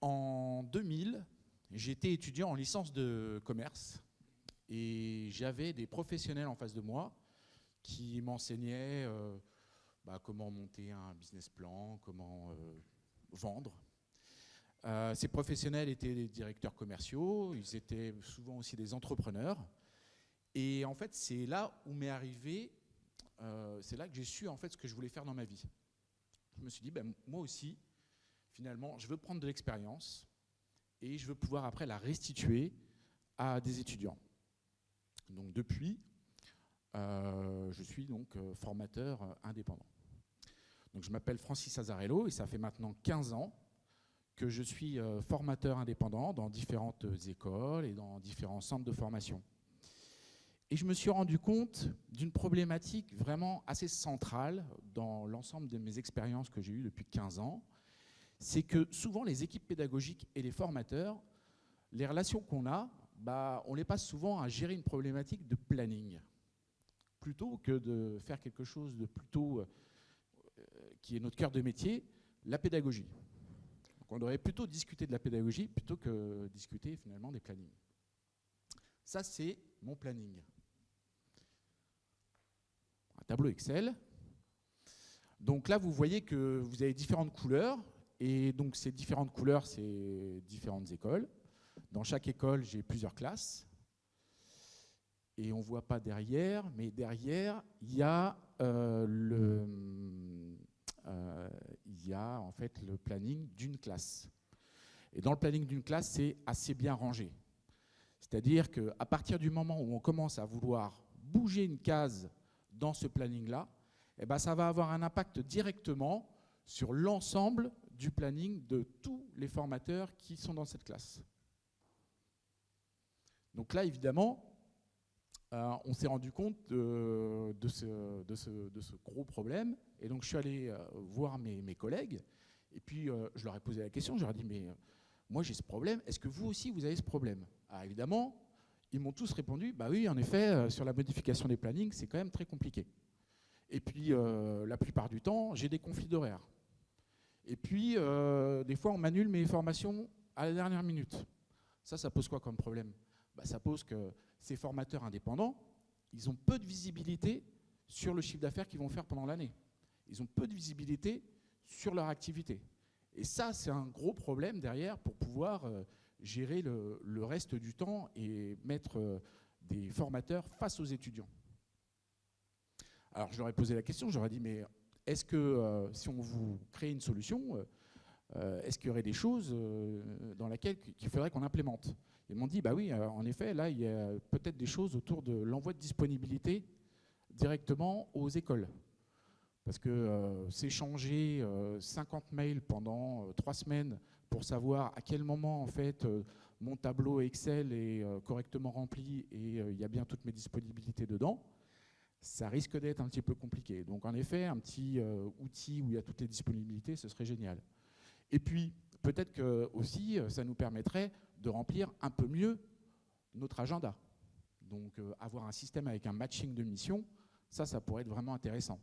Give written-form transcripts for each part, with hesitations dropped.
En 2000, j'étais étudiant en licence de commerce et j'avais des professionnels en face de moi qui m'enseignaient comment monter un business plan, comment vendre. Ces professionnels étaient des directeurs commerciaux, ils étaient souvent aussi des entrepreneurs. Et en fait, c'est là où m'est arrivé, c'est là que j'ai su en fait ce que je voulais faire dans ma vie. Je me suis dit, moi aussi, finalement, je veux prendre de l'expérience et je veux pouvoir après la restituer à des étudiants. Donc depuis, je suis donc formateur indépendant. Donc je m'appelle Francis Azarello et ça fait maintenant 15 ans que je suis formateur indépendant dans différentes écoles et dans différents centres de formation. Et je me suis rendu compte d'une problématique vraiment assez centrale dans l'ensemble de mes expériences que j'ai eues depuis 15 ans. C'est que souvent les équipes pédagogiques et les formateurs, les relations qu'on a, on les passe souvent à gérer une problématique de planning, plutôt que de faire quelque chose de plutôt qui est notre cœur de métier, la pédagogie. Donc on devrait plutôt discuter de la pédagogie plutôt que discuter finalement des plannings. Ça, c'est mon planning. Un tableau Excel. Donc là, vous voyez que vous avez différentes couleurs. Et donc ces différentes couleurs, c'est différentes écoles. Dans chaque école, j'ai plusieurs classes. Et on ne voit pas derrière, mais derrière, il y a en fait le planning d'une classe. Et dans le planning d'une classe, c'est assez bien rangé. C'est-à-dire qu'à partir du moment où on commence à vouloir bouger une case dans ce planning-là, ça va avoir un impact directement sur l'ensemble du planning de tous les formateurs qui sont dans cette classe. Donc là, évidemment, on s'est rendu compte de ce gros problème. Et donc, je suis allé voir mes collègues. Et puis, je leur ai posé la question. Je leur ai dit, mais moi, j'ai ce problème. Est-ce que vous aussi, vous avez ce problème? Alors, évidemment, ils m'ont tous répondu, oui, en effet, sur la modification des plannings, c'est quand même très compliqué. Et puis, la plupart du temps, j'ai des conflits d'horaire. Et puis, des fois, on m'annule mes formations à la dernière minute. Ça pose quoi comme problème? Ça pose que ces formateurs indépendants, ils ont peu de visibilité sur le chiffre d'affaires qu'ils vont faire pendant l'année. Ils ont peu de visibilité sur leur activité. Et ça, c'est un gros problème derrière pour pouvoir gérer le reste du temps et mettre des formateurs face aux étudiants. Alors, je leur ai posé la question, je leur ai dit, mais est-ce que si on vous crée une solution, est-ce qu'il y aurait des choses dans lesquelles qu'il faudrait qu'on implémente? Ils m'ont dit, oui, en effet, là, il y a peut-être des choses autour de l'envoi de disponibilité directement aux écoles. Parce que s'échanger 50 mails pendant 3 semaines pour savoir à quel moment, en fait, mon tableau Excel est correctement rempli et il y a bien toutes mes disponibilités dedans, ça risque d'être un petit peu compliqué. Donc, en effet, un petit outil où il y a toutes les disponibilités, ce serait génial. Et puis, peut-être que aussi, ça nous permettrait de remplir un peu mieux notre agenda. Donc, avoir un système avec un matching de missions, ça pourrait être vraiment intéressant.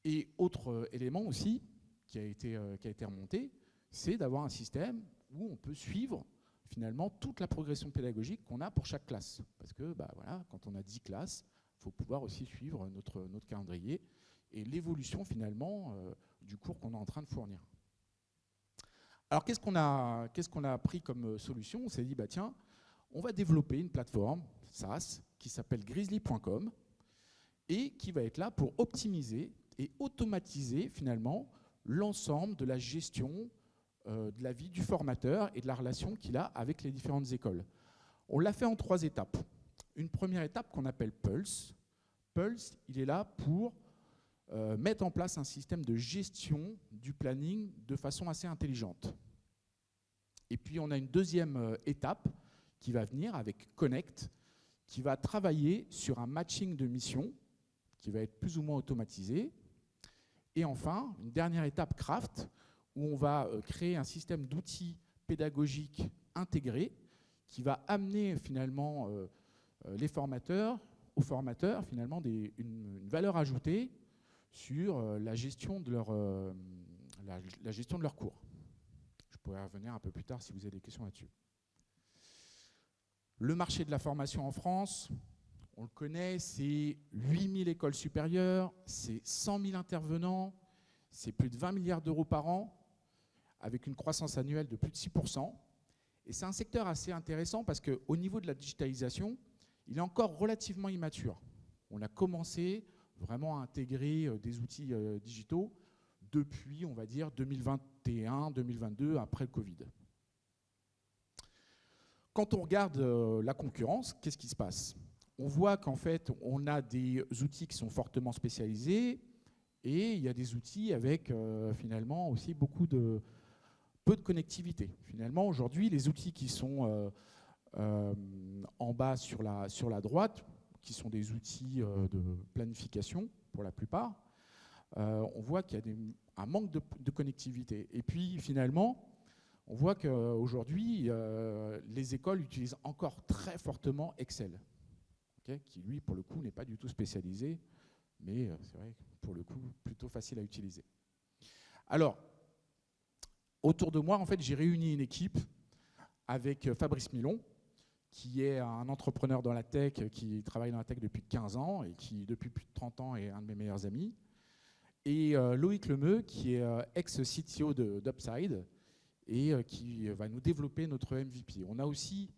Et autre élément aussi qui a été remonté, c'est d'avoir un système où on peut suivre finalement toute la progression pédagogique qu'on a pour chaque classe. Parce que voilà, quand on a 10 classes, il faut pouvoir aussi suivre notre calendrier et l'évolution finalement du cours qu'on est en train de fournir. Alors qu'est-ce qu'on a pris comme solution? On s'est dit, tiens, on va développer une plateforme SaaS qui s'appelle grizzly.com et qui va être là pour optimiser et automatiser finalement l'ensemble de la gestion de la vie du formateur et de la relation qu'il a avec les différentes écoles. On l'a fait en 3 étapes. Une première étape qu'on appelle Pulse. Pulse, il est là pour mettre en place un système de gestion du planning de façon assez intelligente. Et puis on a une deuxième étape qui va venir avec Connect, qui va travailler sur un matching de missions qui va être plus ou moins automatisé. Et enfin, une dernière étape Craft, où on va créer un système d'outils pédagogiques intégrés qui va amener finalement les formateurs, aux formateurs finalement une valeur ajoutée sur la gestion de leur cours. Je pourrai revenir un peu plus tard si vous avez des questions là-dessus. Le marché de la formation en France, on le connaît, c'est 8000 écoles supérieures, c'est 100 000 intervenants, c'est plus de 20 milliards d'euros par an, avec une croissance annuelle de plus de 6%. Et c'est un secteur assez intéressant parce qu'au niveau de la digitalisation, il est encore relativement immature. On a commencé vraiment à intégrer des outils digitaux depuis, on va dire, 2021-2022, après le Covid. Quand on regarde la concurrence, qu'est-ce qui se passe? On voit qu'en fait, on a des outils qui sont fortement spécialisés et il y a des outils avec finalement aussi peu de connectivité. Finalement, aujourd'hui, les outils qui sont en bas sur la droite, qui sont des outils de planification pour la plupart, on voit qu'il y a un manque de connectivité. Et puis finalement, on voit qu'aujourd'hui, les écoles utilisent encore très fortement Excel, okay, qui lui, pour le coup, n'est pas du tout spécialisé, mais c'est vrai, pour le coup, plutôt facile à utiliser. Alors, autour de moi, en fait, j'ai réuni une équipe avec Fabrice Milon, qui est un entrepreneur dans la tech, qui travaille dans la tech depuis 15 ans et qui, depuis plus de 30 ans, est un de mes meilleurs amis. Et Loïc Lemeu, qui est ex-CTO d'Upside et qui va nous développer notre MVP. On a aussi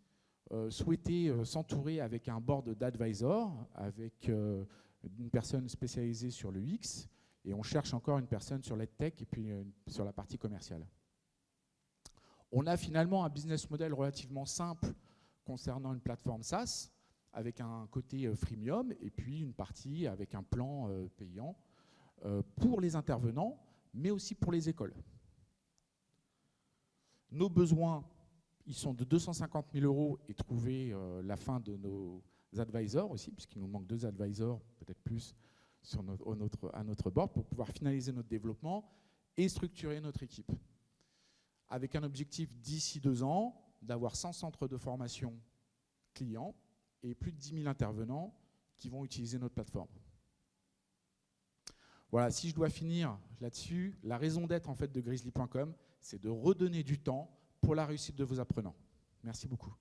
souhaité s'entourer avec un board d'advisors, avec une personne spécialisée sur le UX, et on cherche encore une personne sur l'EdTech et puis sur la partie commerciale. On a finalement un business model relativement simple concernant une plateforme SaaS, avec un côté freemium et puis une partie avec un plan payant pour les intervenants, mais aussi pour les écoles. Nos besoins, ils sont de 250 000 € et trouver la fin de nos advisors aussi, puisqu'il nous manque 2 advisors, peut-être plus, à notre board pour pouvoir finaliser notre développement et structurer notre équipe. Avec un objectif d'ici 2 ans, d'avoir 100 centres de formation clients et plus de 10 000 intervenants qui vont utiliser notre plateforme. Voilà, si je dois finir là-dessus, la raison d'être en fait de Grizzly.com, c'est de redonner du temps pour la réussite de vos apprenants. Merci beaucoup.